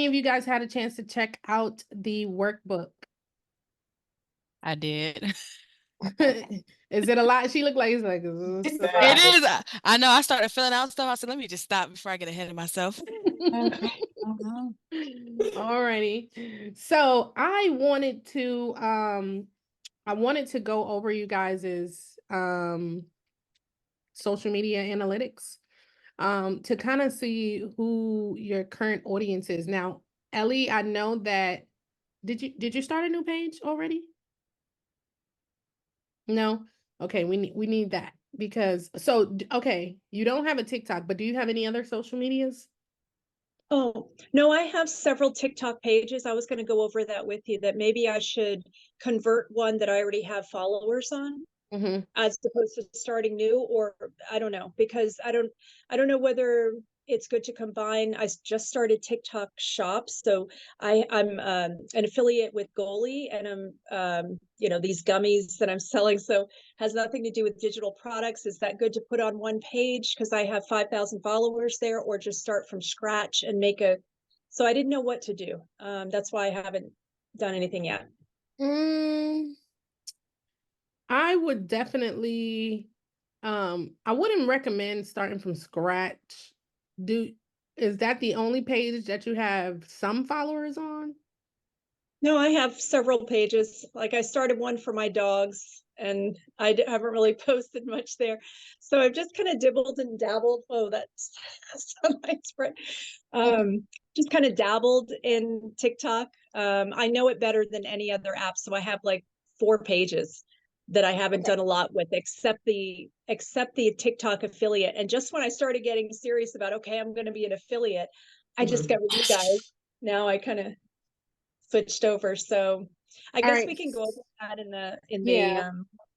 of you guys had a chance to check out the workbook? I did. Is it a lot? She looked like it's like It is. I know. I started filling out stuff. I said, let me just stop before I get ahead of myself. Alrighty. So I wanted to go over you guys's social media analytics to kind of see who your current audience is. Now, Ellie, I know that did you start a new page already? No? Okay, we need that because okay, you don't have a TikTok, but do you have any other social medias? Oh, no, I have several TikTok pages. I was going to go over that with you, that maybe I should convert one that I already have followers on as opposed to starting new, or I don't know, because I don't know whether it's good to combine. I just started TikTok Shop, so I'm an affiliate with Goalie, and I'm these gummies that I'm selling. So has nothing to do with digital products. Is that good to put on one page because I have 5,000 followers there, or just start from scratch and make a? So I didn't know what to do. That's why I haven't done anything yet. I would definitely I wouldn't recommend starting from scratch. Is that the only page that you have some followers on? No, I have several pages. Like I started one for my dogs, and I haven't really posted much there. So I've just kind of dibbled and dabbled. Oh, that's so nice, right? Just kind of dabbled in TikTok. I know it better than any other app, so I have like 4 pages that I haven't done a lot with, except the TikTok affiliate. And just when I started getting serious about, okay, I'm going to be an affiliate, I discovered you guys. Now I kind of switched over. So I guess we can go over that in the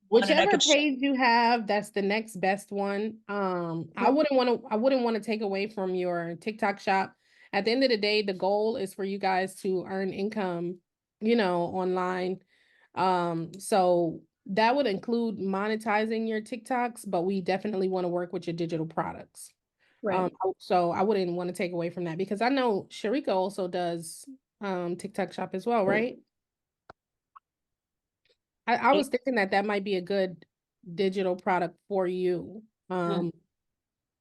whichever page you have, that's the next best one. I wouldn't want to take away from your TikTok shop. At the end of the day, the goal is for you guys to earn income, online. So that would include monetizing your TikToks, but we definitely want to work with your digital products. Right. So I wouldn't want to take away from that because I know Sharika also does TikTok shop as well, right? I was thinking that might be a good digital product for you. How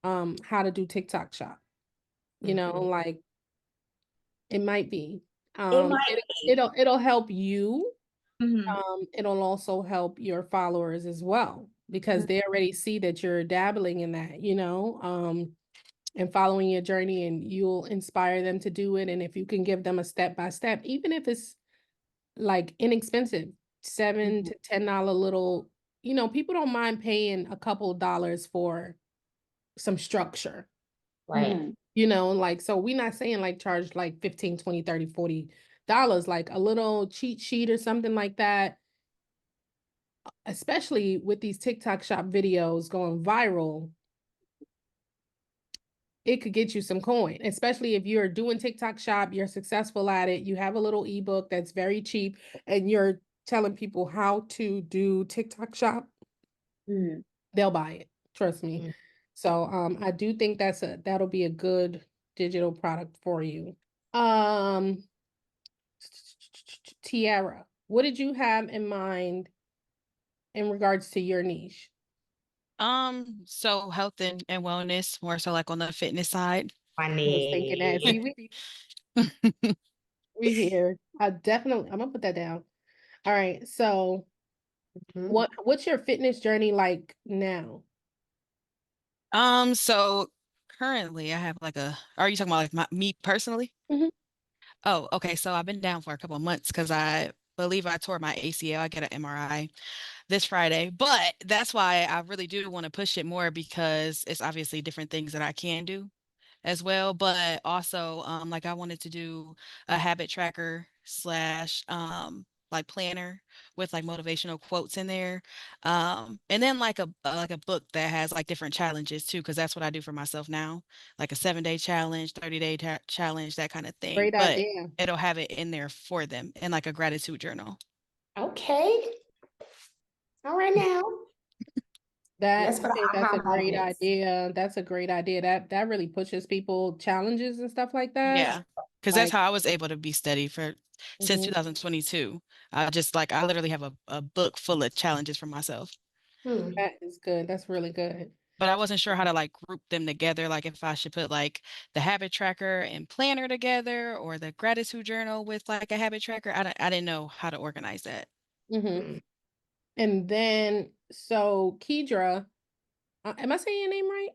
to do TikTok shop. Like it might be. It'll help you. It'll also help your followers as well because they already see that you're dabbling in that, and following your journey, and you'll inspire them to do it. And if you can give them a step by step, even if it's like inexpensive, $7 to $10 little, people don't mind paying a couple dollars for some structure. Right. Like, so we're not saying like charge like 15, 20, 30, $40, like a little cheat sheet or something like that. Especially with these TikTok shop videos going viral, it could get you some coin, especially if you're doing TikTok shop, you're successful at it, you have a little ebook that's very cheap, and you're telling people how to do TikTok shop, they'll buy it. Trust me. So I do think that'll be a good digital product for you. Tiara, what did you have in mind in regards to your niche? So health and wellness, more so like on the fitness side. I was thinking that. See, we here. I'm gonna put that down. All right. So what's your fitness journey like now? So currently I have like are you talking about like me personally? Oh, okay. So I've been down for a couple of months because I believe I tore my ACL. I get an MRI this Friday, but that's why I really do want to push it more because it's obviously different things that I can do as well. But also, like I wanted to do a habit tracker slash like planner with like motivational quotes in there. And then like a book that has like different challenges too, because that's what I do for myself now, like a 7-day challenge, 30-day challenge, that kind of thing. Great But idea. it'll have it in there for them and like a gratitude journal. Okay. All right now. That That's I for the think that's aha a great moments. idea. That's a great idea. That really pushes people challenges and stuff like that. Yeah, because that's Like, how I was able to be steady since mhm, 2022. I literally have a book full of challenges for myself. that is good. That's really good. But I wasn't sure how to like group them together, like if I should put like the habit tracker and planner together or the gratitude journal with like a habit tracker. I didn't know how to organize that. Hmm. And then, so Kedra, am I saying your name right?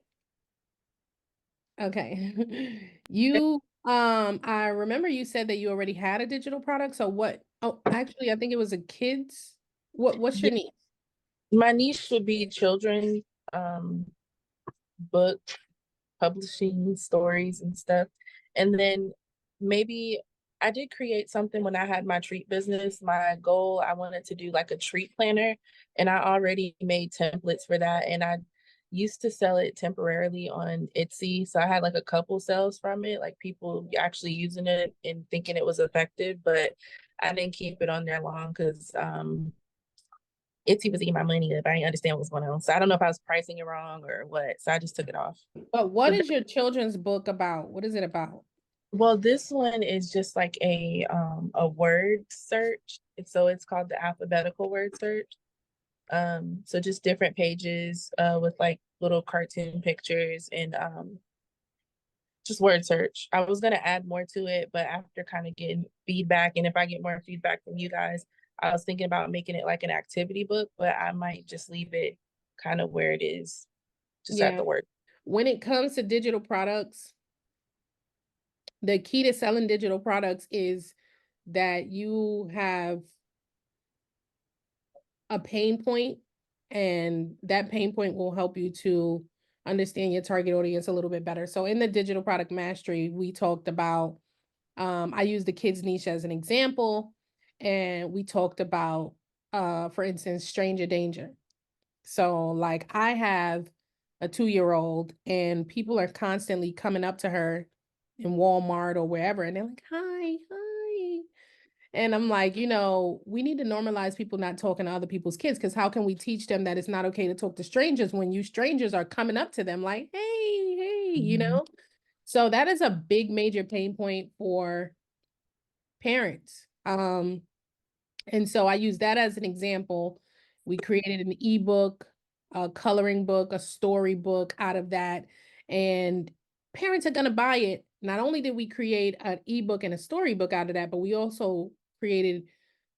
Okay. You, I remember you said that you already had a digital product. So what? Oh, actually, I think it was a kids. What's your Yeah, niche? my niche would be children, book publishing stories and stuff. And then maybe I did create something when I had my treat business. My goal, I wanted to do like a treat planner, and I already made templates for that. And I used to sell it temporarily on Etsy. So I had like a couple sales from it, like people actually using it and thinking it was effective, but I didn't keep it on there long because Etsy was eating my money up. I didn't understand what was going on. So I don't know if I was pricing it wrong or what. So I just took it off. But what So is your children's book about? What is it about? well, this one is just like a word search. So it's called the alphabetical word search. So just different pages with like little cartoon pictures and just word search. I was gonna add more to it, but after kind of getting feedback, and if I get more feedback from you guys, I was thinking about making it like an activity book, but I might just leave it kind of where it is, just at Yeah. the word. When it comes to digital products, the key to selling digital products is that you have a pain point, and that pain point will help you to understand your target audience a little bit better. So in the digital product mastery, we talked about, I used the kids niche as an example, and we talked about, for instance, stranger danger. So like I have a 2-year-old, and people are constantly coming up to her in Walmart or wherever, and they're like, hi, hi. And I'm like, we need to normalize people not talking to other people's kids, because how can we teach them that it's not okay to talk to strangers when you strangers are coming up to them like, hey, hey, So that is a big major pain point for parents. And so I use that as an example. We created an ebook, a coloring book, a storybook out of that. And parents are going to buy it. Not only did we create an ebook and a storybook out of that, but we also created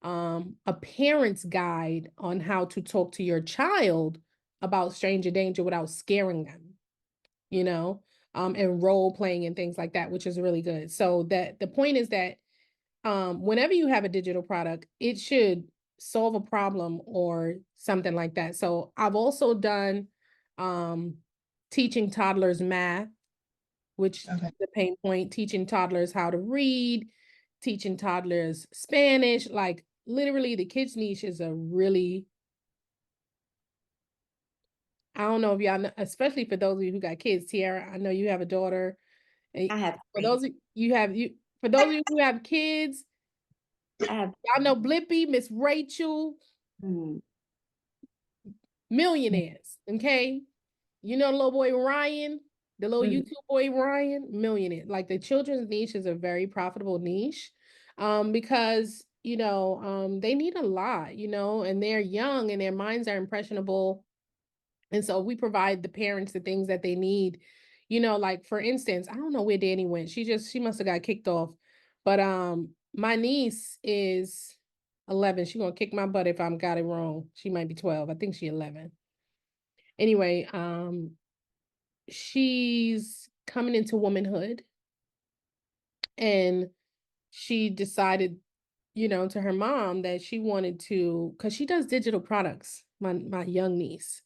a parent's guide on how to talk to your child about stranger danger without scaring them, and role playing and things like that, which is really good. So that the point is that whenever you have a digital product, it should solve a problem or something like that. So I've also done teaching toddlers math, which is Okay. the pain point, teaching toddlers how to read, teaching toddlers Spanish. Like literally the kids niche is a really, I don't know if y'all know, especially for those of you who got kids. Tiara, I know you have a daughter. I have For three. those of for those of you who have kids, I have y'all know Blippy, Miss Rachel, millionaires, okay? You know the little boy Ryan, the little YouTube boy Ryan, millionaire. Like the children's niche is a very profitable niche, because they need a lot, and they're young and their minds are impressionable, and so we provide the parents the things that they need. Like for instance, I don't know where Dannii went. She must have got kicked off, but my niece is 11. She gonna kick my butt if I'm got it wrong. She might be 12. I think she 11. Anyway, she's coming into womanhood, and she decided, to her mom that she wanted to, because she does digital products, my young niece,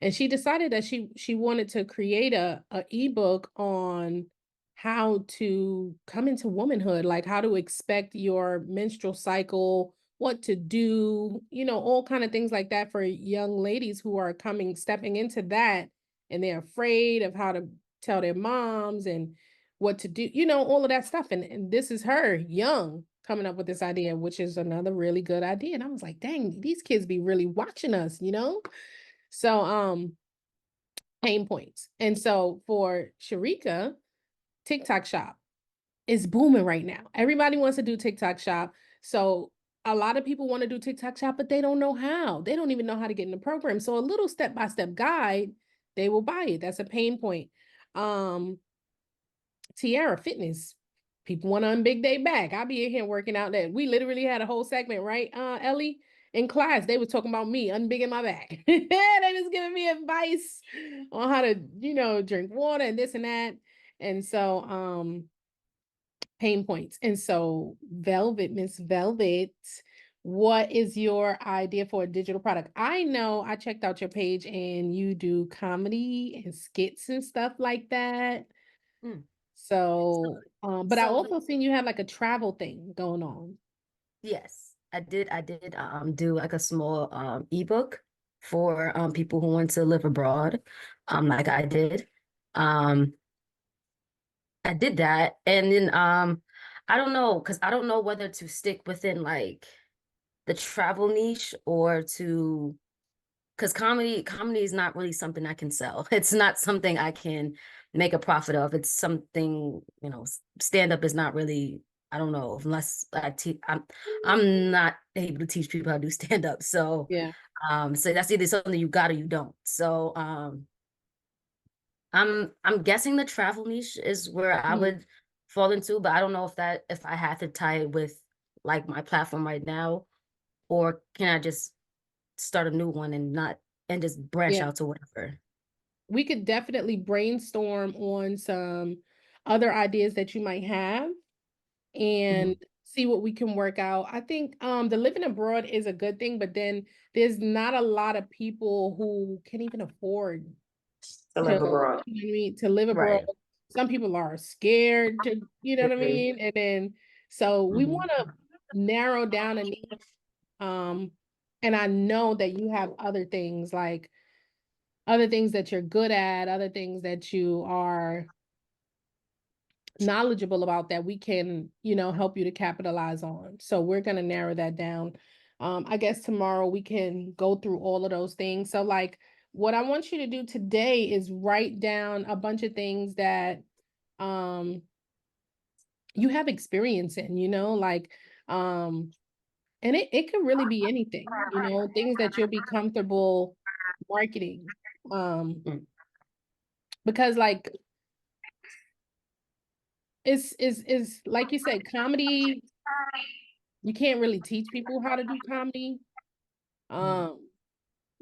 and she decided that she wanted to create a ebook on how to come into womanhood, like how to expect your menstrual cycle, what to do, all kind of things like that for young ladies who are stepping into that, and they're afraid of how to tell their moms and what to do, all of that stuff. And this is her young coming up with this idea, which is another really good idea. And I was like, dang, these kids be really watching us, So pain points. And so for Sharika, TikTok shop is booming right now. Everybody wants to do TikTok shop. So a lot of people want to do TikTok shop, but they don't know how. They don't even know how to get in the program. So a little step-by-step guide, they will buy it. That's a pain point. Tiara Fitness. People want to unbig their back. I'll be in here working out that. We literally had a whole segment, right, Ellie? In class, they were talking about me unbigging my back. They was giving me advice on how to, drink water and this and that. And so, pain points. And so, Miss Velvet, what is your idea for a digital product? I know I checked out your page and you do comedy and skits and stuff like that. So, but I also seen you have like a travel thing going on. Yes, I did do like a small ebook for people who want to live abroad. Like I did. I did that, and then I don't know, because I don't know whether to stick within like the travel niche or to, because comedy is not really something I can sell. It's not something I can make a profit of. It's something, stand up is not really, I don't know, unless I'm not able to teach people how to do stand up. So Yeah. so that's either something you got or you don't. So I'm guessing the travel niche is where I would fall into, but I don't know if I have to tie it with like my platform right now, or can I just start a new one and just branch out to whatever. We could definitely brainstorm on some other ideas that you might have and see what we can work out. I think the living abroad is a good thing, but then there's not a lot of people who can even afford To live abroad. To live abroad. Right. Some people are scared to, you know what I mean? And then so we want to narrow down a niche. And I know that you have other things that you're good at, other things that you are knowledgeable about that we can, help you to capitalize on. So we're going to narrow that down. I guess tomorrow we can go through all of those things. So like what I want you to do today is write down a bunch of things that you have experience in, and it could really be anything, things that you'll be comfortable marketing. Because like it's like you said, comedy, you can't really teach people how to do comedy.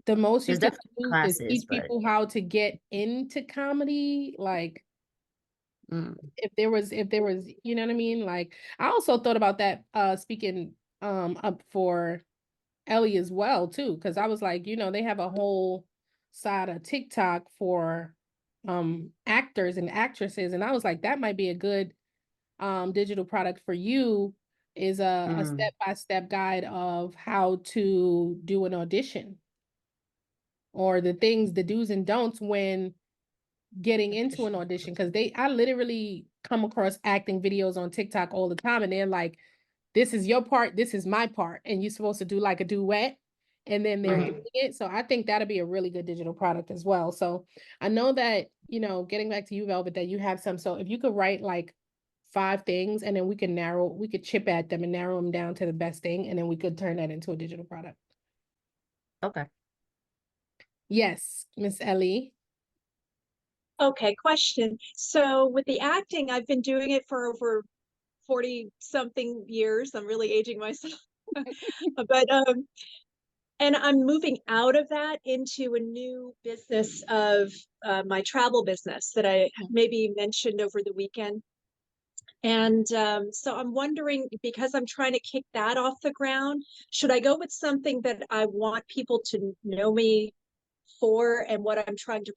The most you There's can definitely do is classes, teach but people how to get into comedy. Like if there was, you know what I mean? Like I also thought about that speaking up for Ellie as well too, because I was like, they have a whole side of TikTok for actors and actresses, and I was like, that might be a good digital product for you, is a step-by-step guide of how to do an audition, or the do's and don'ts when getting into an audition. Because I literally come across acting videos on TikTok all the time, and they're like, this is your part, this is my part, and you're supposed to do like a duet, and then they're doing it. So I think that'll be a really good digital product as well. So I know that, getting back to you, Velvet, that you have some. So if you could write like 5 things, and then we could chip at them and narrow them down to the best thing, and then we could turn that into a digital product. Okay. Yes, Miss Ellie. Okay, question. So with the acting, I've been doing it for over 40 something years. I'm really aging myself. But and I'm moving out of that into a new business of my travel business that I maybe mentioned over the weekend. And so I'm wondering, because I'm trying to kick that off the ground, should I go with something that I want people to know me for and what I'm trying to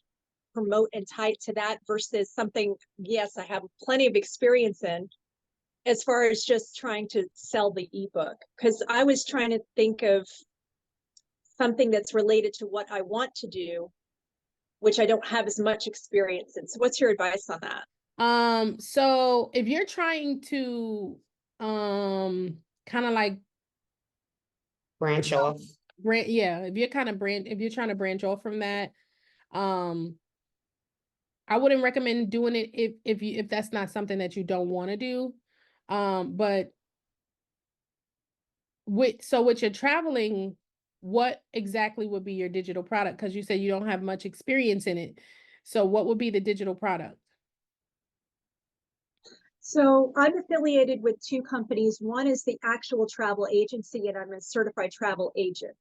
promote and tie it to that, versus something, yes, I have plenty of experience in, as far as just trying to sell the ebook? Because I was trying to think of something that's related to what I want to do, which I don't have as much experience in. So what's your advice on that? So if you're trying to kind of like Branch off. if you're trying to branch off from that, I wouldn't recommend doing it if that's not something that you don't want to do. But with your traveling, what exactly would be your digital product? Because you said you don't have much experience in it. So what would be the digital product? So I'm affiliated with two companies. One is the actual travel agency, and I'm a certified travel agent.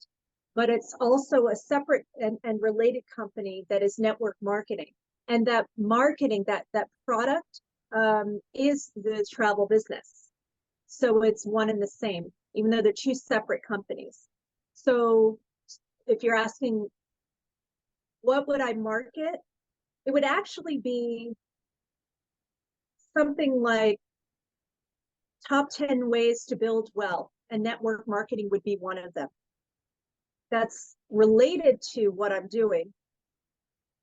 But it's also a separate and related company that is network marketing. And that marketing, that product is the travel business. So it's one and the same, even though they're two separate companies. So if you're asking, what would I market? It would actually be something like top 10 ways to build wealth, and network marketing would be one of them. That's related to what I'm doing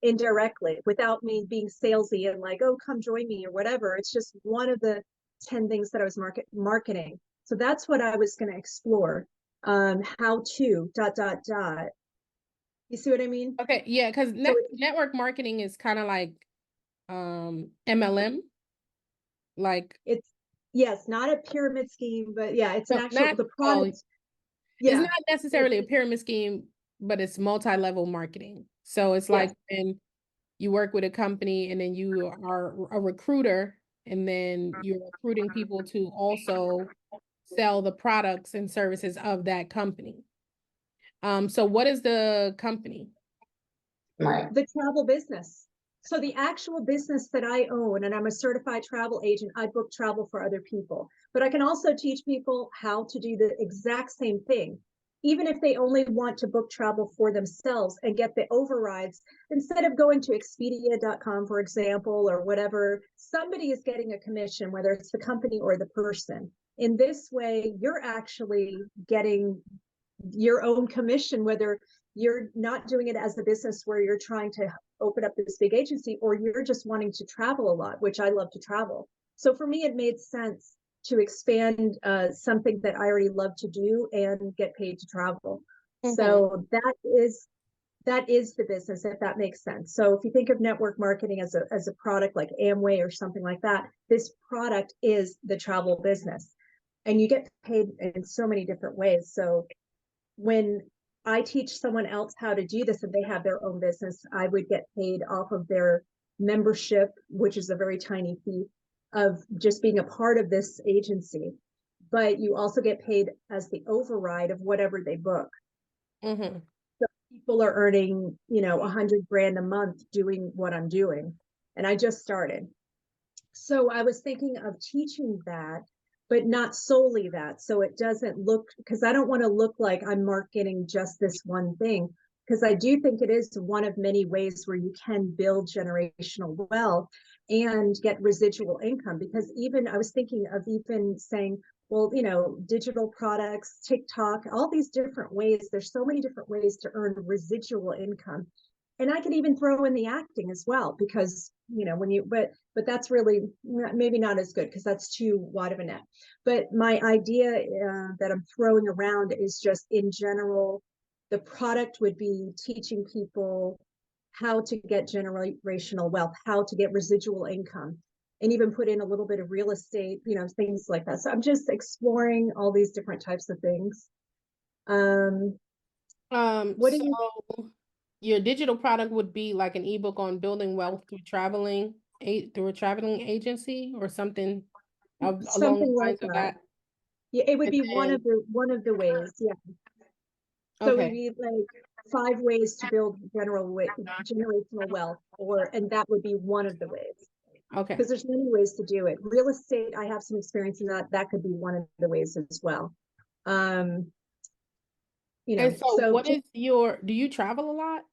indirectly without me being salesy and like, oh, come join me or whatever. It's just one of the 10 things that I was marketing. So that's what I was going to explore. How to ... You see what I mean? Okay, yeah, because network marketing is kind of like MLM. Like it's, yes, not a pyramid scheme, but yeah, it's an actual the product. Yeah. It's not necessarily a pyramid scheme, but it's multi-level marketing. So it's like when you work with a company and then you are a recruiter and then you're recruiting people to also sell the products and services of that company. So what is the company? Right. The travel business. So the actual business that I own, and I'm a certified travel agent, I book travel for other people, but I can also teach people how to do the exact same thing. Even if they only want to book travel for themselves and get the overrides, instead of going to Expedia.com, for example, or whatever, somebody is getting a commission, whether it's the company or the person. In this way, you're actually getting your own commission, whether you're not doing it as a business where you're trying to open up this big agency, or you're just wanting to travel a lot, which I love to travel. So for me, it made sense to expand something that I already love to do and get paid to travel. So that is the business, if that makes sense. So if you think of network marketing as a product like Amway or something like that, this product is the travel business, and you get paid in so many different ways. So when I teach someone else how to do this and they have their own business, I would get paid off of their membership, which is a very tiny fee of just being a part of this agency. But you also get paid as the override of whatever they book. So people are earning, $100 grand a month doing what I'm doing. And I just started. So I was thinking of teaching that, but not solely that. So it doesn't look, because I don't want to look like I'm marketing just this one thing, because I do think it is one of many ways where you can build generational wealth and get residual income. Because even I was thinking of even saying, well, digital products, TikTok, all these different ways. There's so many different ways to earn residual income. And I could even throw in the acting as well, because, but that's really maybe not as good because that's too wide of a net. But my idea that I'm throwing around is just in general, the product would be teaching people how to get generational wealth, how to get residual income, and even put in a little bit of real estate, things like that. So I'm just exploring all these different types of things. What do you? Your digital product would be like an ebook on building wealth through a traveling agency or something along the lines of that. Yeah, it would be one of the ways. Yeah. So it would be like 5 ways to build generational wealth, and that would be one of the ways. Okay. Because there's many ways to do it. Real estate, I have some experience in that. That could be one of the ways as well. And so what is do you travel a lot?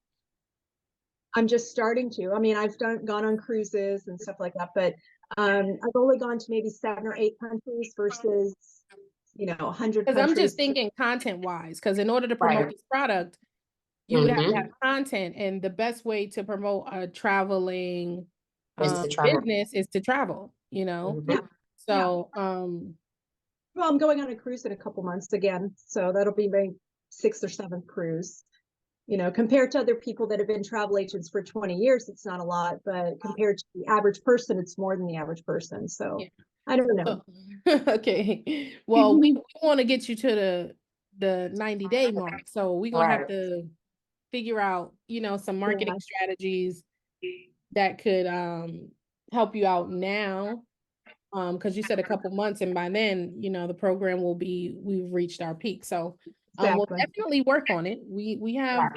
I'm just starting to. I mean, I've gone on cruises and stuff like that, but I've only gone to maybe 7 or 8 countries versus 100 countries. Because I'm just thinking content wise, because in order to promote this product, you would have to have content, and the best way to promote a traveling business is to travel, So well, I'm going on a cruise in a couple months again, so that'll be my 6th or 7th cruise. compared to other people that have been travel agents for 20 years, it's not a lot, but compared to the average person, it's more than the average person. So Yeah. I don't know. Okay. Well, we want to get you to the 90-day mark. So we're going to have to figure out, some marketing strategies that could help you out now. Because you said a couple months, and by then, the program we've reached our peak. So we'll definitely work on it. We have,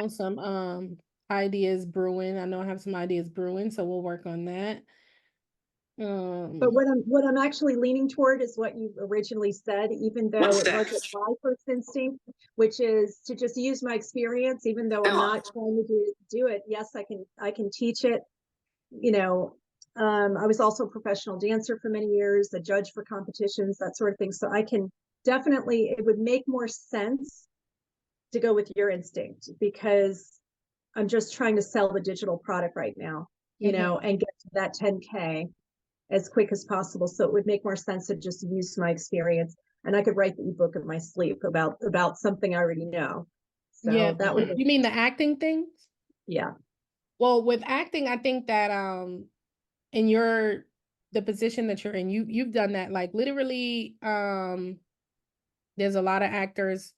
some ideas brewing. I know I have some ideas brewing, so we'll work on that. But what I'm actually leaning toward is what you originally said, even though it wasn't my first instinct, which is to just use my experience, even though I'm not trying to do it. Yes, I can teach it. I was also a professional dancer for many years, a judge for competitions, that sort of thing. So I can definitely, it would make more sense to go with your instinct, because I'm just trying to sell the digital product right now, and get to that 10K as quick as possible. So it would make more sense to just use my experience, and I could write the ebook in my sleep about something I already know. So that would, you mean the acting things? Yeah. Well, with acting, I think that in the position that you're in, you've done that. Like literally, there's a lot of actors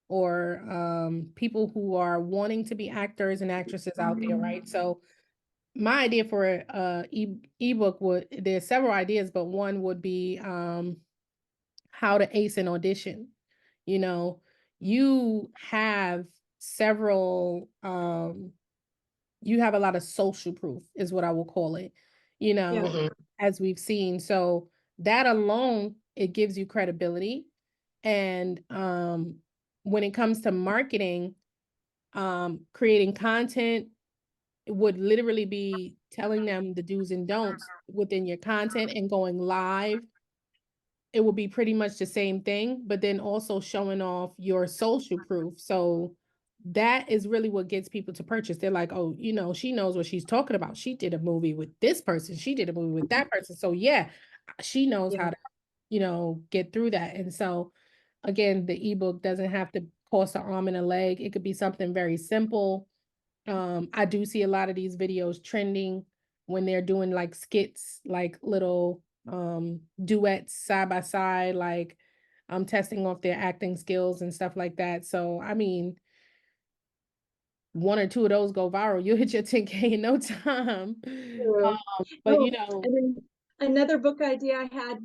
or people who are wanting to be actors and actresses out there, right? So my idea for a ebook there's several ideas, but one would be how to ace an audition. You have several you have a lot of social proof is what I will call it, as we've seen. So that alone, it gives you credibility. And when it comes to marketing, creating content, it would literally be telling them the do's and don'ts within your content and going live. It will be pretty much the same thing, but then also showing off your social proof. So that is really what gets people to purchase. They're like, oh, she knows what she's talking about. She did a movie with this person. She did a movie with that person. So yeah, she knows how to, get through that. And so again, the ebook doesn't have to cost an arm and a leg. It could be something very simple. I do see a lot of these videos trending when they're doing like skits, like little duets side by side, like testing off their acting skills and stuff like that. So I mean, one or two of those go viral, you'll hit your 10K in no time. But and then another book idea I had,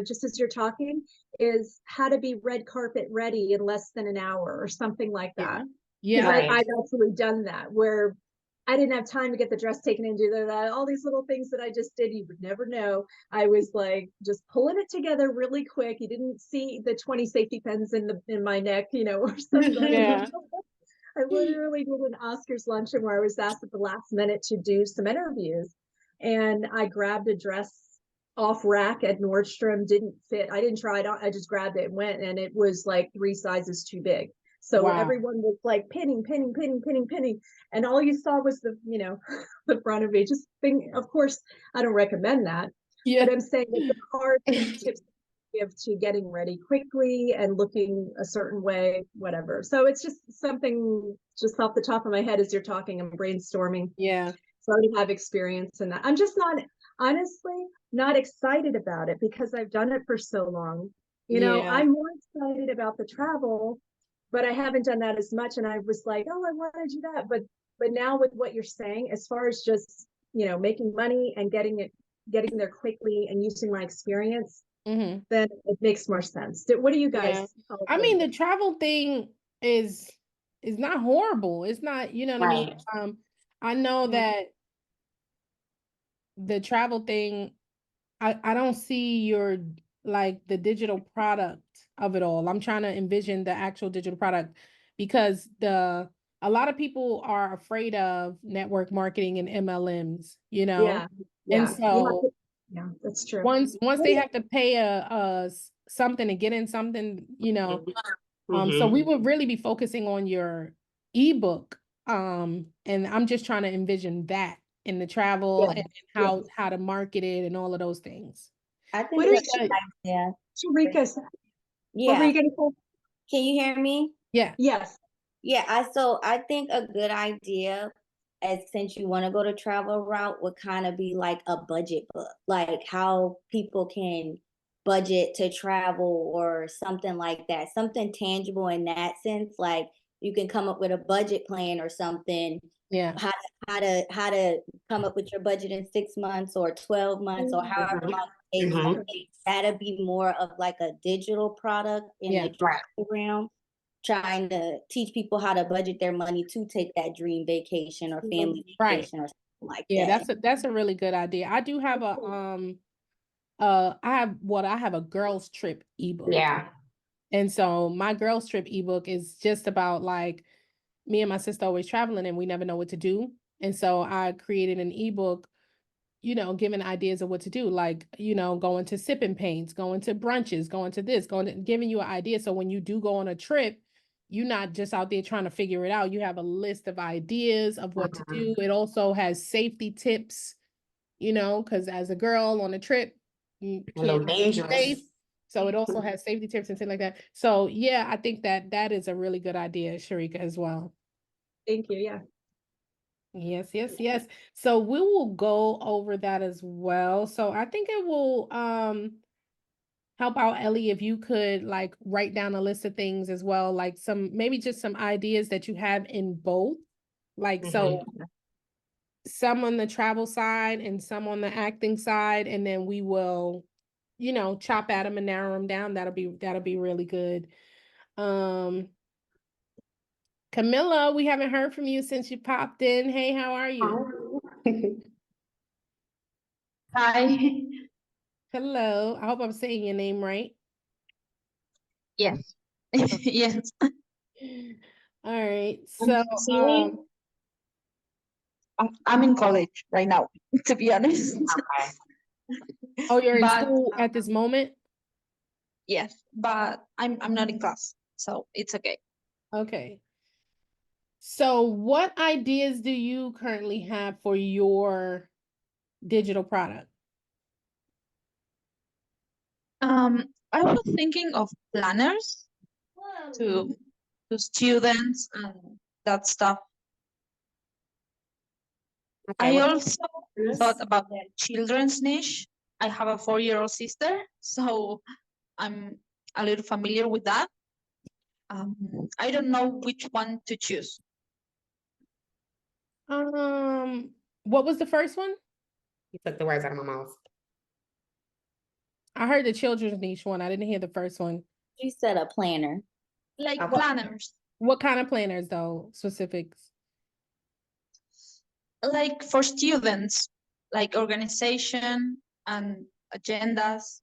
just as you're talking, is how to be red carpet ready in less than an hour or something like that. Yeah. I've actually done that, where I didn't have time to get the dress taken and do that. All these little things that I just did, you would never know. I was like just pulling it together really quick. You didn't see the 20 safety pins in my neck, or something. Yeah. I literally did an Oscars luncheon where I was asked at the last minute to do some interviews, and I grabbed a dress off rack at Nordstrom. Didn't fit. I didn't try it on. I just grabbed it and went, and it was like 3 sizes too big. So everyone was like pinning, and all you saw was the the front of me. Just thing. Of course, I don't recommend that. But I'm saying that the hard tips give to getting ready quickly and looking a certain way, whatever. So it's just something just off the top of my head as you're talking. I'm brainstorming. Yeah. So I already have experience in that. I'm just honestly not excited about it because I've done it for so long. I'm more excited about the travel, but I haven't done that as much. And I was like, oh, I want to do that. But now with what you're saying, as far as just, making money and getting there quickly and using my experience, then it makes more sense. What do you guys? I mean, the travel thing is not horrible. It's not, you know what I mean? I know that the travel thing, I don't see your like the digital product of it all. I'm trying to envision the actual digital product, because a lot of people are afraid of network marketing and MLMs, and so yeah, that's true. Once they have to pay a something to get in something, so we would really be focusing on your ebook. And I'm just trying to envision that in the travel and how to market it and all of those things. I think that's a good idea. Sharika, Yeah. what were you gonna say? Can you hear me? Yeah. Yes. Yeah, so I think a good idea, as since you want to go to travel route, would kind of be like a budget book, like how people can budget to travel or something like that, something tangible in that sense. Like you can come up with a budget plan or something. Yeah. How to come up with your budget in 6 months or 12 months or however long it takes. I think that'd be more of like a digital product in the travel realm, trying to teach people how to budget their money to take that dream vacation or family vacation or something like that. That's a really good idea. I do have a I have a girls trip ebook. Yeah. And so my girls trip ebook is just about like me and my sister always traveling and we never know what to do. And so I created an ebook, giving ideas of what to do, like, going to sipping paints, going to brunches, going to this, giving you an idea. So when you do go on a trip, you're not just out there trying to figure it out. You have a list of ideas of what to do. It also has safety tips, because as a girl on a trip, you can't be safe. So it also has safety tips and things like that. So yeah, I think that is a really good idea, Sharika, as well. Thank you. Yeah. Yes. So we will go over that as well. So I think it will help out, Ellie, if you could like write down a list of things as well, like maybe just some ideas that you have in both. Like so some on the travel side and some on the acting side, and then we will, chop at them and narrow them down. That'll be really good. Camilla, we haven't heard from you since you popped in. Hey, how are you? Hi. Hello. I hope I'm saying your name right. Yes. Yes. All right. So, I'm in college right now, to be honest. Oh, you're in school at this moment? Yes, but I'm not in class, so it's okay. Okay. So what ideas do you currently have for your digital product? I was thinking of planners to students and that stuff. I also thought about the children's niche. I have a 4-year-old sister, so I'm a little familiar with that. I don't know which one to choose. What was the first one? You took the words out of my mouth. I heard the children's niche one. I didn't hear the first one. You said a planner. Like planners. What kind of planners though? Specifics? Like for students, like organization and agendas.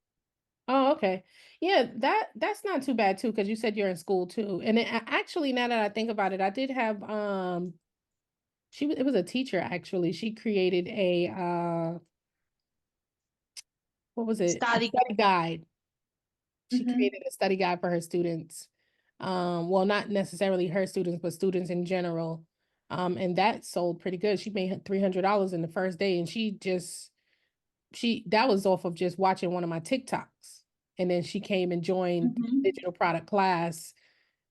Oh, okay. Yeah, that's not too bad too, because you said you're in school too. And actually, now that I think about it, I did have it was a teacher actually. She created a what was it? Study guide. She created a study guide for her students. Well, not necessarily her students, but students in general. And that sold pretty good. She made $300 in the first day, and that was off of just watching one of my TikToks. And then she came and joined digital product class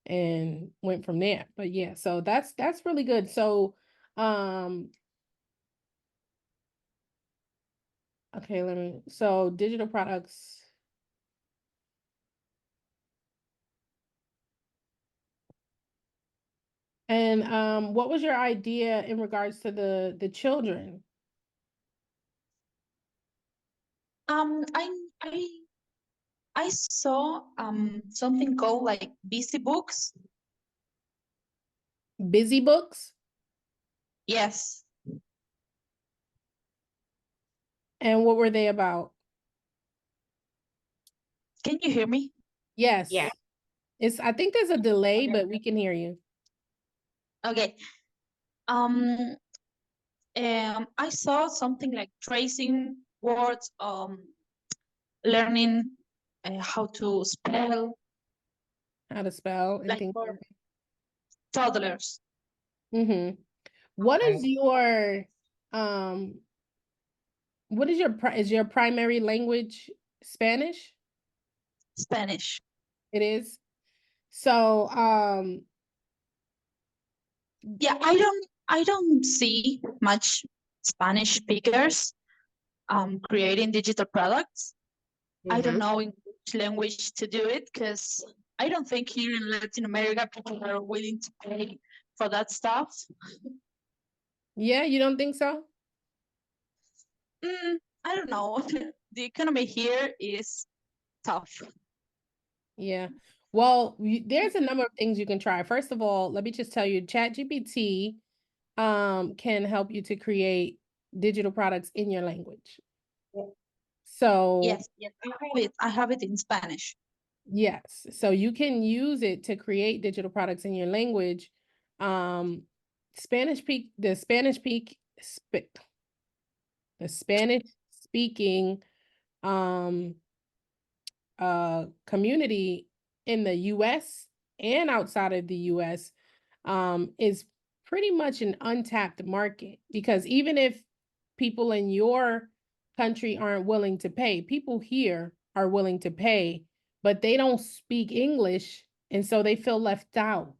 and went from there. But yeah, so that's really good. So okay, so digital products. And what was your idea in regards to the children? I saw something called like busy books. Busy books? Yes. And what were they about? Can you hear me? Yes. Yeah. I think there's a delay, but we can hear you. Okay. I saw something like tracing words, learning how to spell. How to spell and like things for like that. toddlers. What is your is your primary language Spanish? Spanish. It is. So Yeah, I don't see much Spanish speakers creating digital products. I don't know in which language to do it because I don't think here in Latin America people are willing to pay for that stuff. Yeah, you don't think so? I don't know. The economy here is tough. Yeah. Well, there's a number of things you can try. First of all, let me just tell you, ChatGPT can help you to create digital products in your language. So Yes, I have it. I have it in Spanish. yes, so you can use it to create digital products in your language. Spanish peak the Spanish peak the Spanish speaking community in the US and outside of the US is pretty much an untapped market, because even if people in your country aren't willing to pay, people here are willing to pay, but they don't speak English, and so they feel left out.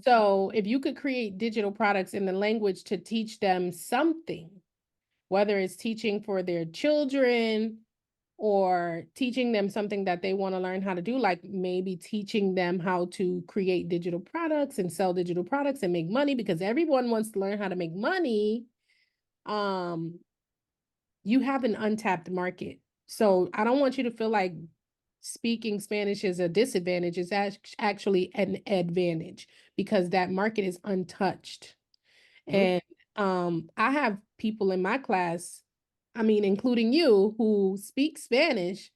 So if you could create digital products in the language to teach them something, whether it's teaching for their children or teaching them something that they want to learn how to do, like maybe teaching them how to create digital products and sell digital products and make money, because everyone wants to learn how to make money. You have an untapped market. So I don't want you to feel like speaking Spanish is a disadvantage. It's actually an advantage, because that market is untouched. And I have people in my class, I mean, including you, who speak Spanish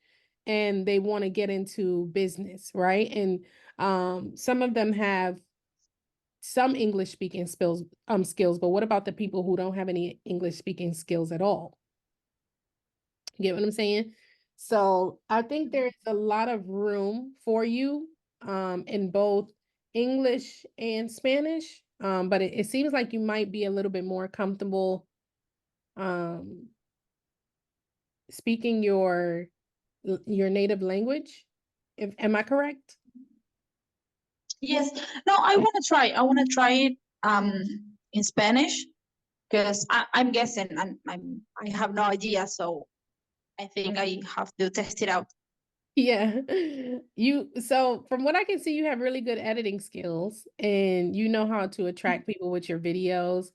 and they want to get into business, right? And some of them have some English speaking skills, but what about the people who don't have any English speaking skills at all? You get what I'm saying? So I think there's a lot of room for you in both English and Spanish. But it seems like you might be a little bit more comfortable speaking your native language. Am I correct? Yes. No, I want to try. I want to try it in Spanish because I'm guessing and I have no idea, so I think I have to test it out. Yeah. So from what I can see, you have really good editing skills and you know how to attract people with your videos.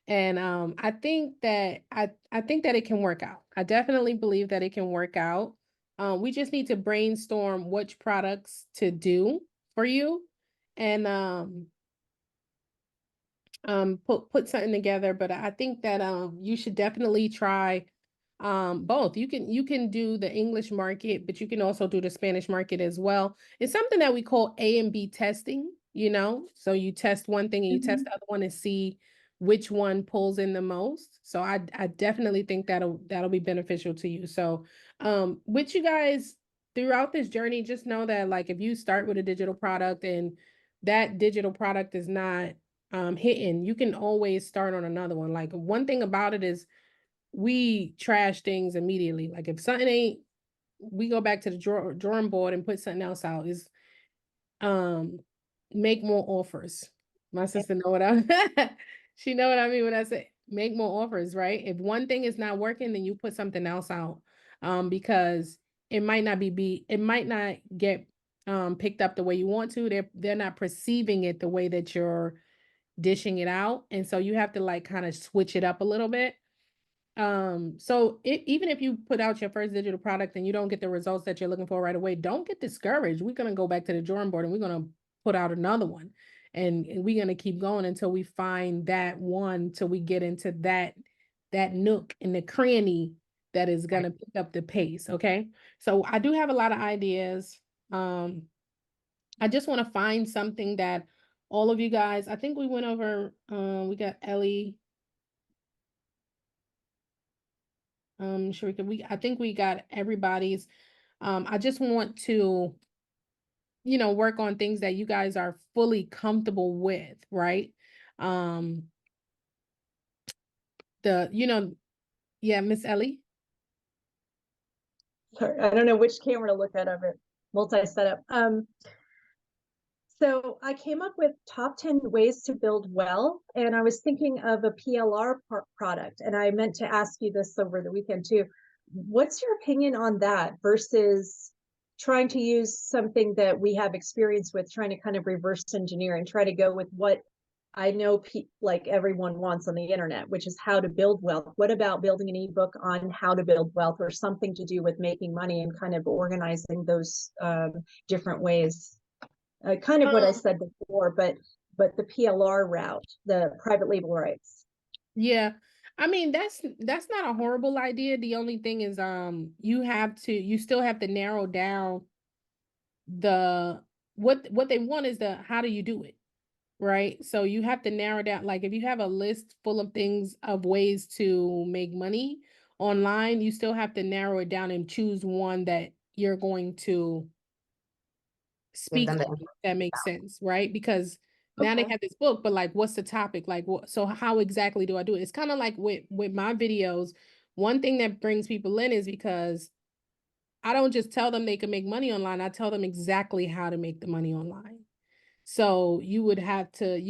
And I think that I think that it can work out. I definitely believe that it can work out. We just need to brainstorm which products to do for you and put something together. But I think that you should definitely try both. You can do the English market, but you can also do the Spanish market as well. It's something that we call A and B testing, so you test one thing and you test the other one and see which one pulls in the most. So I definitely think that'll be beneficial to you. So with you guys throughout this journey, just know that, like, if you start with a digital product and that digital product is not hitting, you can always start on another one. Like, one thing about it is we trash things immediately. Like, if something ain't, we go back to the drawing board and put something else out. Is make more offers. My sister know what she know what I mean when I say make more offers, right? If one thing is not working, then you put something else out. Because it might not it might not get picked up the way you want to. They're not perceiving it the way that you're dishing it out. And so you have to, like, kind of switch it up a little bit. So even if you put out your first digital product and you don't get the results that you're looking for right away, don't get discouraged. We're going to go back to the drawing board and we're going to put out another one, and we're going to keep going until we find that one, till we get into that nook in the cranny that is going to pick up the pace. Okay. So I do have a lot of ideas. I just want to find something that all of you guys, I think we went over, we got Ellie, Sharika, I think we got everybody's. I just want to, work on things that you guys are fully comfortable with, right? Yeah, Miss Ellie. Sorry, I don't know which camera to look at of it. Multi setup. So I came up with top 10 ways to build wealth, and I was thinking of a PLR product, and I meant to ask you this over the weekend too. What's your opinion on that versus trying to use something that we have experience with, trying to kind of reverse engineer and try to go with what I know like everyone wants on the internet, which is how to build wealth? What about building an ebook on how to build wealth, or something to do with making money and kind of organizing those different ways? Kind of what I said before, but the PLR route, the private label rights. Yeah. I mean, that's not a horrible idea. The only thing is you still have to narrow down what they want is how do you do it, right? So you have to narrow down, like if you have a list full of things of ways to make money online, you still have to narrow it down and choose one that you're going to speak on, if that makes sense, right? Because now they have this book, but like, what's the topic? Like, what? So how exactly do I do it? It's kind of like with my videos. One thing that brings people in is because I don't just tell them they can make money online. I tell them exactly how to make the money online. So you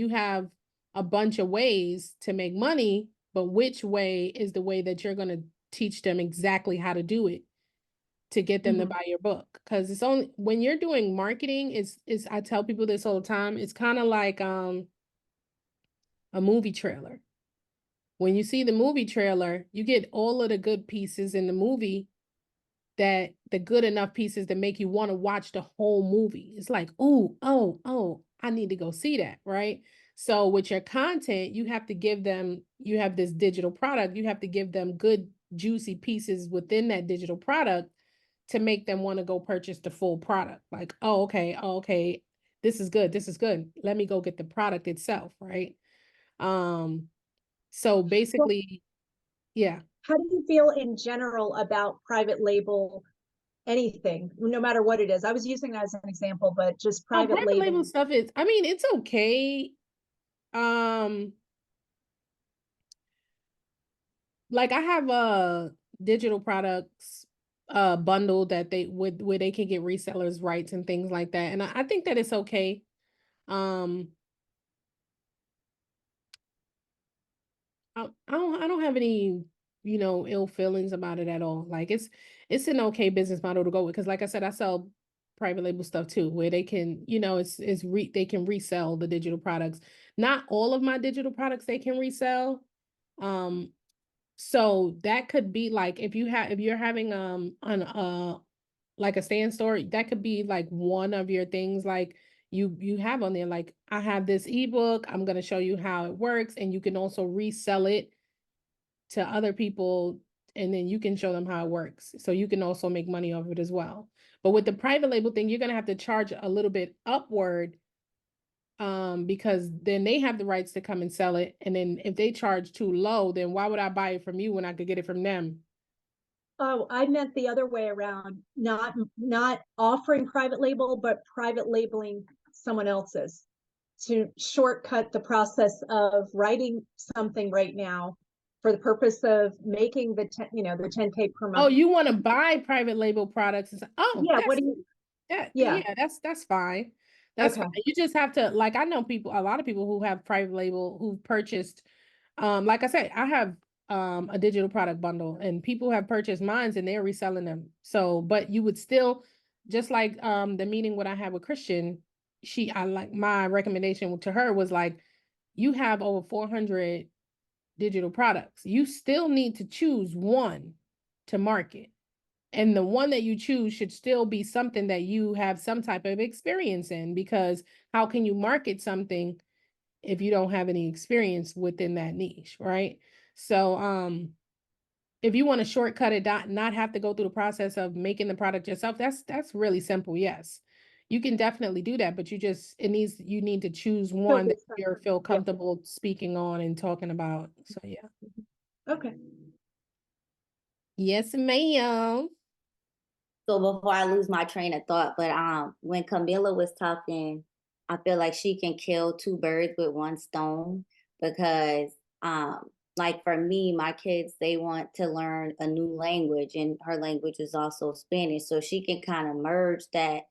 have a bunch of ways to make money, but which way is the way that you're going to teach them exactly how to do it to get them to buy your book? Because it's only when you're doing marketing, is I tell people this all the time, it's kind of like a movie trailer. When you see the movie trailer, you get all of the good pieces in the movie, that the good enough pieces that make you want to watch the whole movie. It's like, oh, I need to go see that, right? So with your content, you have to give them, you have this digital product, you have to give them good, juicy pieces within that digital product to make them want to go purchase the full product. Like, oh, okay, this is good, Let me go get the product itself, right? So basically, yeah. How do you feel in general about private label anything, no matter what it is? I was using that as an example, but just private label stuff is, I mean, it's okay. Like I have a digital products bundle that they would where they can get resellers rights and things like that. And I think that it's okay. Um I don't have any, ill feelings about it at all. Like it's an okay business model to go with, because like I said, I sell private label stuff too, where they can, they can resell the digital products. Not all of my digital products they can resell. So that could be like if you're having on like a stand store, that could be like one of your things, like you have on there, like I have this ebook, I'm going to show you how it works, and you can also resell it to other people, and then you can show them how it works. So you can also make money off of it as well. But with the private label thing, you're going to have to charge a little bit upward, because then they have the rights to come and sell it. And then if they charge too low, then why would I buy it from you when I could get it from them? Oh, I meant the other way around, not offering private label, but private labeling someone else's, to shortcut the process of writing something right now for the purpose of making the 10K per month. Oh, you want to buy private label products and say, oh, yeah, what do you yeah, that's fine. That's fine. You just have to, like, I know a lot of people who have private label who purchased, like I said, I have a digital product bundle, and people have purchased mines and they're reselling them. So, but you would still, just like the meeting what I had with Christian, my recommendation to her was like, you have over 400 digital products. You still need to choose one to market. And the one that you choose should still be something that you have some type of experience in, because how can you market something if you don't have any experience within that niche, right? So if you want to shortcut it, not have to go through the process of making the product yourself, that's really simple. Yes. You can definitely do that, but you need to choose one that you feel comfortable speaking on and talking about. So yeah. Okay. Yes, ma'am. So before I lose my train of thought, but when Camilla was talking, I feel like she can kill two birds with one stone, because like for me, my kids, they want to learn a new language, and her language is also Spanish. So she can kind of merge that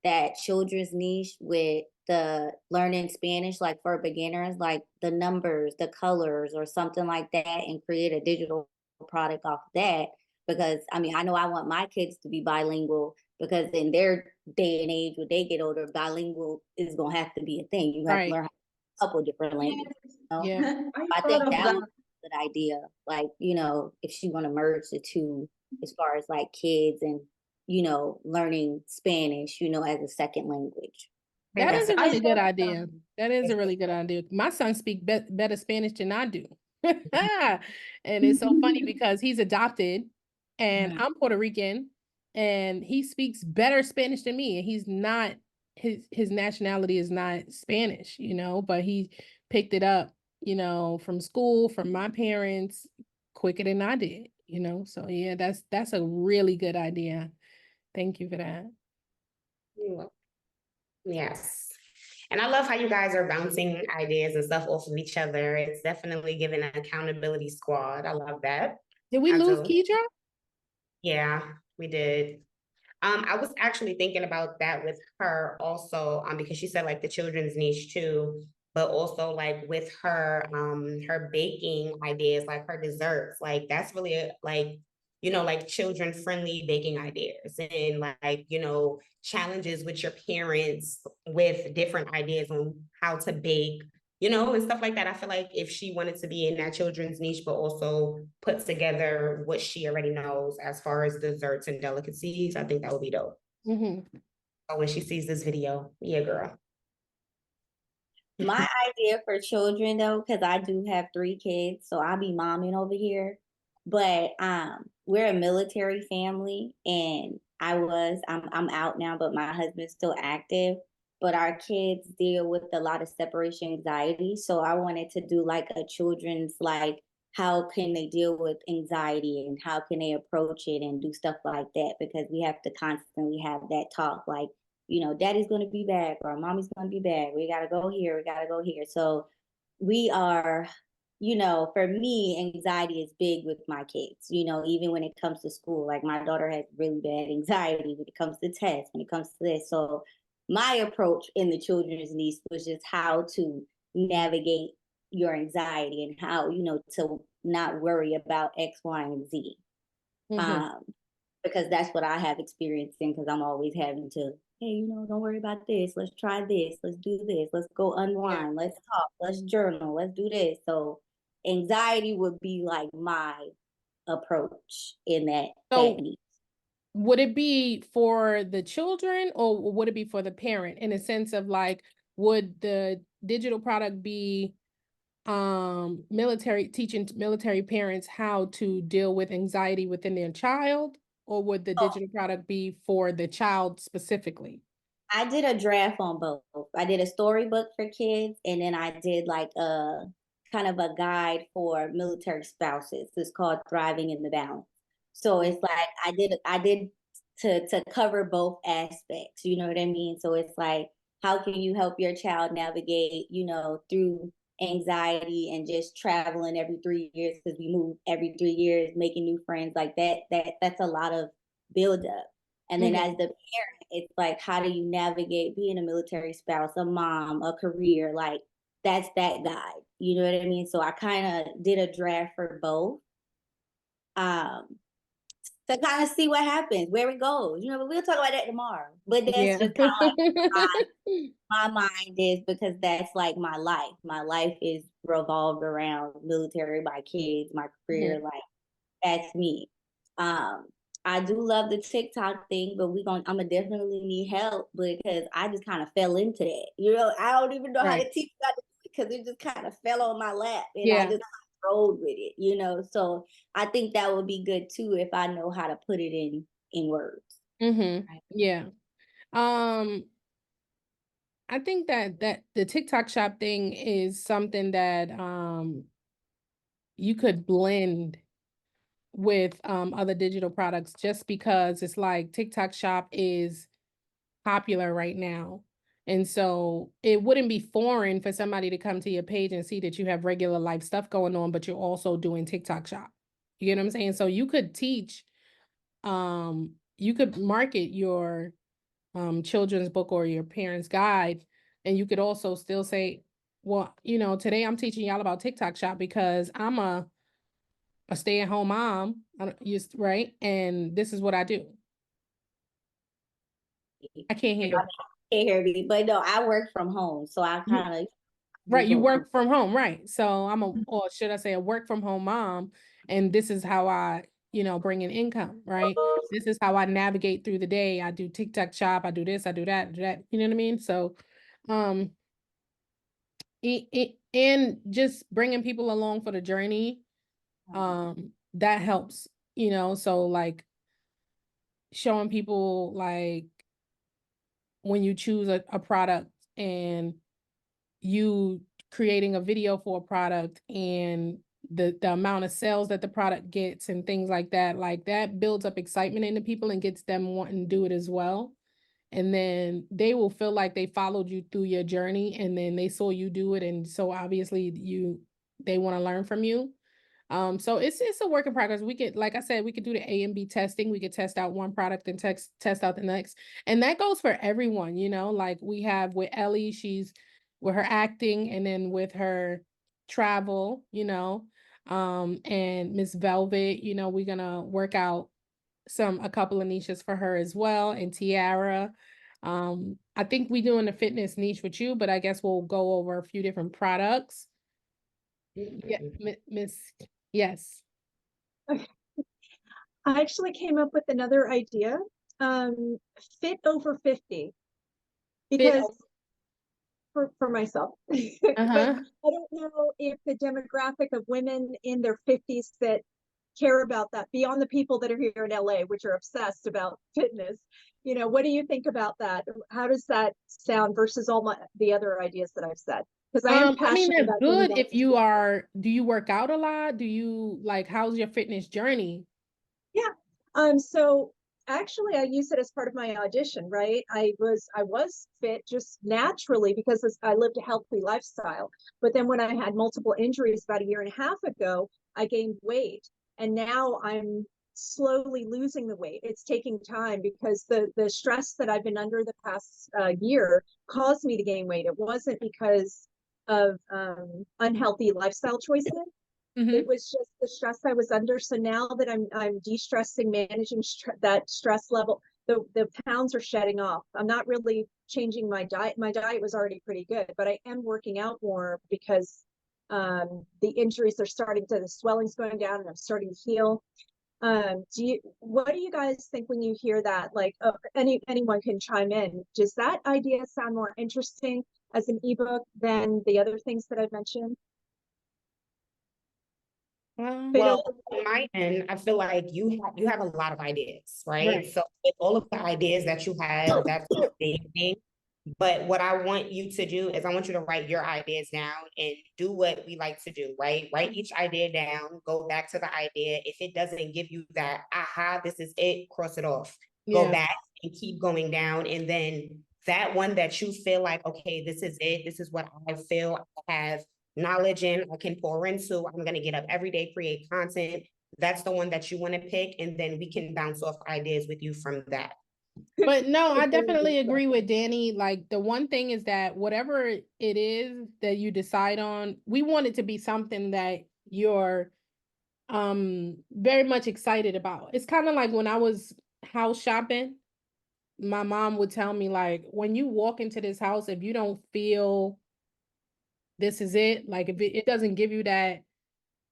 that children's niche with the learning Spanish, like for beginners, like the numbers, the colors, or something like that, and create a digital product off that. Because I mean, I know I want my kids to be bilingual, because in their day and age, when they get older, bilingual is gonna have to be a thing. You have to learn a couple different languages. You know? Yeah. I think that would be a good idea. Like, you know, if she want to merge the two, as far as like kids and, you know, learning Spanish, you know, as a second language. That is a really good idea. That is a really good idea. My son speaks better Spanish than I do. And it's so funny because he's adopted and I'm Puerto Rican and he speaks better Spanish than me. And he's not, his nationality is not Spanish, you know, but he picked it up, you know, from school, from my parents quicker than I did, you know. So yeah, that's a really good idea. Thank you for that. Yes. And I love how you guys are bouncing ideas and stuff off of each other. It's definitely giving an accountability squad. I love that. Did we lose Keidra? Yeah, we did. I was actually thinking about that with her also, because she said like the children's niche too, but also like with her her baking ideas, like her desserts, like that's really like, you know, like children friendly baking ideas and like, you know, challenges with your parents with different ideas on how to bake, you know, and stuff like that. I feel like if she wanted to be in that children's niche, but also put together what she already knows as far as desserts and delicacies, I think that would be dope. So when she sees this video, yeah, girl. My idea for children though, because I do have 3 kids, so I'll be momming over here. But we're a military family, and I'm out now, but my husband's still active. But our kids deal with a lot of separation anxiety, so I wanted to do like a children's, like, how can they deal with anxiety and how can they approach it and do stuff like that, because we have to constantly have that talk, like, you know, daddy's going to be back or mommy's going to be back. We got to go here. We got to go here. So we are, you know, for me, anxiety is big with my kids, you know, even when it comes to school. Like my daughter has really bad anxiety when it comes to tests, when it comes to this. So my approach in the children's niche was just how to navigate your anxiety and how, you know, to not worry about X, Y, and Z. Because that's what I have experienced in, because I'm always having to, hey, you know, don't worry about this. Let's try this. Let's do this. Let's go unwind. Let's talk. Let's journal. Let's do this. So anxiety would be like my approach in that. So would it be for the children or would it be for the parent, in a sense of like, would the digital product be teaching military parents how to deal with anxiety within their child, or would the digital product be for the child specifically? I did a draft on both. I did a storybook for kids, and then I did like a kind of a guide for military spouses. It's called Thriving in the Balance. So it's like I did to cover both aspects, you know what I mean? So it's like, how can you help your child navigate, you know, through anxiety and just traveling every 3 years, because we move every 3 years, making new friends, like that's a lot of buildup. And then as the parent, it's like, how do you navigate being a military spouse, a mom, a career? Like that's that guide, you know what I mean? So I kind of did a draft for both, to kind of see what happens, where it goes, you know. But we'll talk about that tomorrow. But that's just kind of like my mind is, because that's like my life. My life is revolved around military, my kids, my career. Like that's me. I do love the TikTok thing, but I'm gonna definitely need help, because I just kind of fell into that. You know, I don't even know how to teach that, because it just kind of fell on my lap, and I just rolled with it, you know. So I think that would be good too, if I know how to put it in words. Yeah. I think that the TikTok shop thing is something that you could blend with other digital products, just because it's like TikTok shop is popular right now. And so it wouldn't be foreign for somebody to come to your page and see that you have regular life stuff going on, but you're also doing TikTok shop. You get what I'm saying? So you could teach, you could market your children's book or your parents' guide. And you could also still say, well, you know, today I'm teaching y'all about TikTok Shop because I'm a stay-at-home mom, right? And this is what I do. I can't hear you. Can't hear me, but no, I work from home, so I kind of right. You work from home, right? So I'm or should I say, a work from home mom, and this is how I, you know, bring in income, right? This is how I navigate through the day. I do TikTok Shop. I do this. I do that. Do that. You know what I mean? So, and just bringing people along for the journey, that helps. You know, so like showing people like when you choose a product and you creating a video for a product and the amount of sales that the product gets and things like that builds up excitement in the people and gets them wanting to do it as well. And then they will feel like they followed you through your journey and then they saw you do it. And so obviously they want to learn from you. So it's a work in progress. We could, like I said, we could do the A and B testing. We could test out one product and test out the next. And that goes for everyone, you know, like we have with Ellie, she's with her acting and then with her travel, you know, and Miss Velvet, you know, we're gonna work out a couple of niches for her as well. And Tiara. I think we doing the fitness niche with you, but I guess we'll go over a few different products. Yeah, Miss. Yes. Okay. I actually came up with another idea. Fit over 50. Because for myself. But I don't know if the demographic of women in their 50s that care about that beyond the people that are here in LA, which are obsessed about fitness. You know, what do you think about that? How does that sound versus all the other ideas that I've said? Because I am passionate they're about good if you are, do you work out a lot? Do you like, how's your fitness journey? Yeah. So actually I use it as part of my audition, right? I was fit just naturally because I lived a healthy lifestyle. But then when I had multiple injuries about a year and a half ago, I gained weight. And now I'm slowly losing the weight. It's taking time because the stress that I've been under the past year caused me to gain weight. It wasn't because of unhealthy lifestyle choices. It was just the stress I was under. So now that I'm de-stressing, managing that stress level, the pounds are shedding off. I'm not really changing my diet. My diet was already pretty good, but I am working out more because the injuries are the swelling's going down and I'm starting to heal. What do you guys think when you hear that? Like, anyone can chime in. Does that idea sound more interesting as an ebook than the other things that I've mentioned? Well, on my end, I feel like you have a lot of ideas, right? So with all of the ideas that you have, that's amazing. But what I want you to do is I want you to write your ideas down and do what we like to do, right? Write each idea down, go back to the idea. If it doesn't give you that, aha, this is it, cross it off. Go back and keep going down. And then that one that you feel like, okay, this is it. This is what I feel I have knowledge in, I can pour into. I'm going to get up every day, create content. That's the one that you want to pick. And then we can bounce off ideas with you from that. But no, I definitely agree with Dannii. Like the one thing is that whatever it is that you decide on, we want it to be something that you're very much excited about. It's kind of like when I was house shopping, my mom would tell me like, when you walk into this house, if you don't feel this is it, like if it doesn't give you that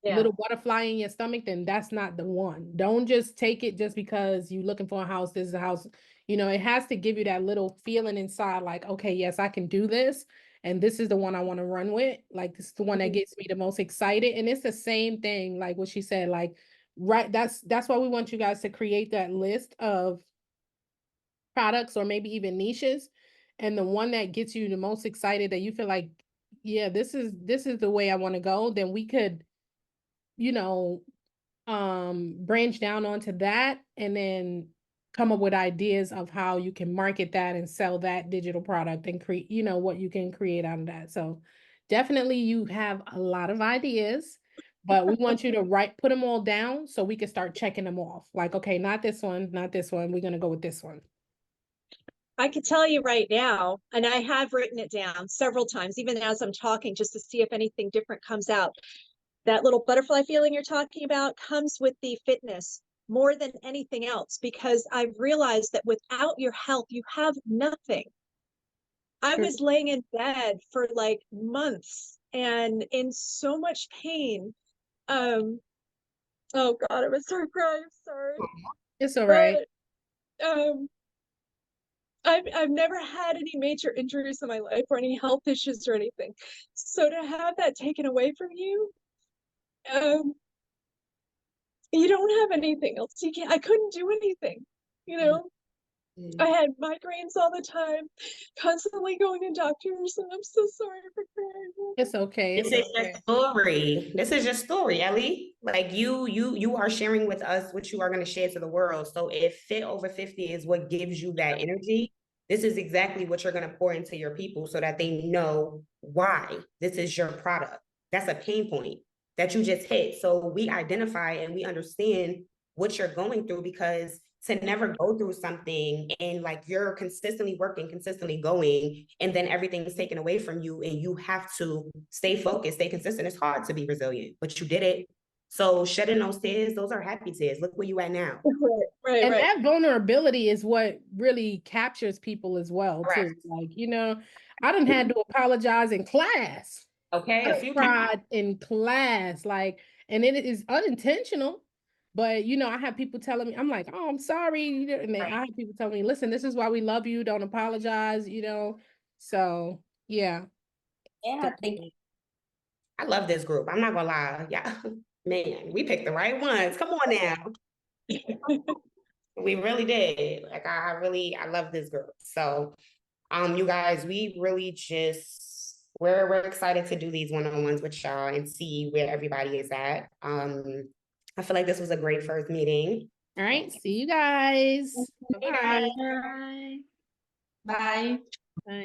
little butterfly in your stomach, then that's not the one. Don't just take it just because you're looking for a house. This is a house, you know, it has to give you that little feeling inside, like, okay, yes, I can do this. And this is the one I want to run with. Like, this is the one that gets me the most excited. And it's the same thing, like what she said, like, right. That's why we want you guys to create that list of products or maybe even niches. And the one that gets you the most excited that you feel like, yeah, this is the way I want to go, then we could, you know, branch down onto that and then come up with ideas of how you can market that and sell that digital product and create, you know, what you can create out of that. So definitely you have a lot of ideas, but we want you to put them all down so we can start checking them off. Like, okay, not this one, not this one. We're going to go with this one. I could tell you right now, and I have written it down several times, even as I'm talking, just to see if anything different comes out. That little butterfly feeling you're talking about comes with the fitness more than anything else, because I've realized that without your health, you have nothing. I was laying in bed for like months and in so much pain. Oh God, I'm gonna start crying. Sorry. It's all right. But, I've never had any major injuries in my life or any health issues or anything. So to have that taken away from you, you don't have anything else. I couldn't do anything, you know? I had migraines all the time, constantly going to doctors, and I'm so sorry for crying. It's okay. This is your story. This is your story, Ellie. Like you are sharing with us what you are going to share to the world. So if Fit Over 50 is what gives you that energy, this is exactly what you're going to pour into your people so that they know why this is your product. That's a pain point that you just hit. So we identify and we understand what you're going through, because to never go through something and like you're consistently working, consistently going, and then everything is taken away from you and you have to stay focused, stay consistent. It's hard to be resilient, but you did it. So shedding those tears, those are happy tears. Look where you at now. Right, and right. that vulnerability is what really captures people as well, Correct. too. Like, you know, I done had to apologize in class. Okay, a I few cried in class, like, and it is unintentional. But you know, I have people telling me, I'm like, oh, I'm sorry. You know, and then I have people telling me, listen, this is why we love you. Don't apologize, you know. So yeah. Yeah, thank you. I love this group. I'm not gonna lie. Yeah, man, we picked the right ones. Come on now. We really did. Like I love this group. So you guys, we really just we're excited to do these one-on-ones with y'all and see where everybody is at. I feel like this was a great first meeting. All right. See you guys. Bye. Bye. Bye.